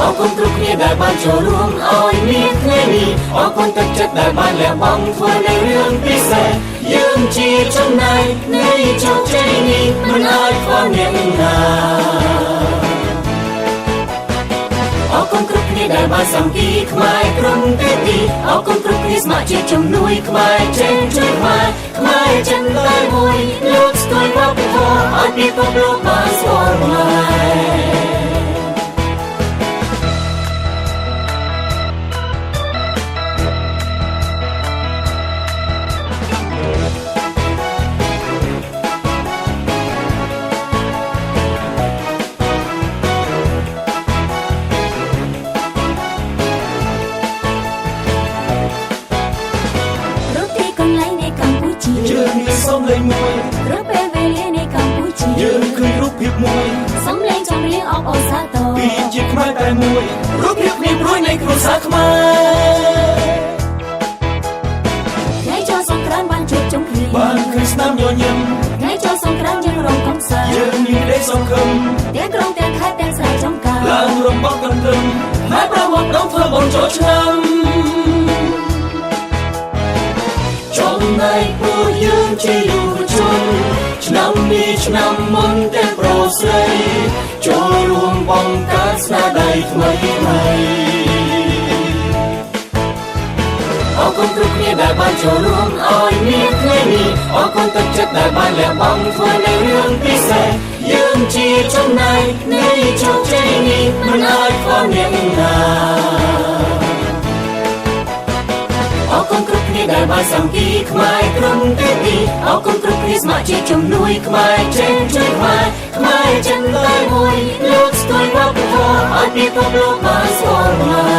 អរគុណគ្រប់គ្នាដែលបានចូលរួមឲ្យមានថ្ងៃនេះអរគុណទឹកចិត្តដែលបានលះបង់ធ្វើនៅរឿងពិសេសយើងជាចំណែកនៃជោគជ័យនេះមិនអាចខ្វល់អ្នកណាអរគុណគ្រប់គ្នាដែលបានសាមគ្គីខ្មែរក្រុមទេទីអរគុណគ្រប់គ្នាស្ម័គ្រជាជំនួយខ្មែរចេញជួយខ្មែរចិនតែមួយលើកស្ទួយវប្បធម៌ឲ្យពិភពលោកបានស្គាល់ខ្មែរយើងមានសំឡេងមួយគ្រប់ពេលវេលានៃកម្ពុជាយើងឃើញរូបភាពមួយសំឡេងចម្រៀងអបអរសាទរពីជាខ្មែរតែមួយរូបភាពគ្នាព្រួយនៃគ្រួសារខ្មែរថ្ងៃចូលសង្គ្រាមបានជួបជុំគ្នាបានឃើញស្នាមញញឹមថ្ងៃចូលសង្គ្រាមយើងរំកំសាន្តយើងមានក្តីសង្ឃឹមទាំងក្រុងទាំងខេត្តទាំងស្រែចំការឡើងរំបងកន្ទឹមហើយប្រវត្តិដងធ្វើបុណ្យចូលឆ្នាំចំណែកពួកយើងជាយុវជនឆ្នាំនេះឆ្នាំមុនទាំងប្រុសស្រីចូលរួមបង្កើតស្នាដៃថ្មីអរគុណគ្រប់គ្នាដែលបានចូលរួមឲ្យមានថ្ងៃនេះអរគុណទឹកចិត្តដែលបានលះបង់ធ្វើនៅរឿងពិសេសយើងជាចំណែកនៃជោគជ័យនេះមិនអាចខ្វល់អ្នកណាអរគុណគ្រប់គ្នាដែលបានសាមគ្គីខ្មែរក្រុមទេទីអរគុណគ្រប់គ្នាស្ម័គ្រជាជំនួយខ្មែរចេញជួយខ្មែរចិនតែមួយលើកស្ទួយវប្បធម៌ឲ្យពិភពលោកបានស្គាល់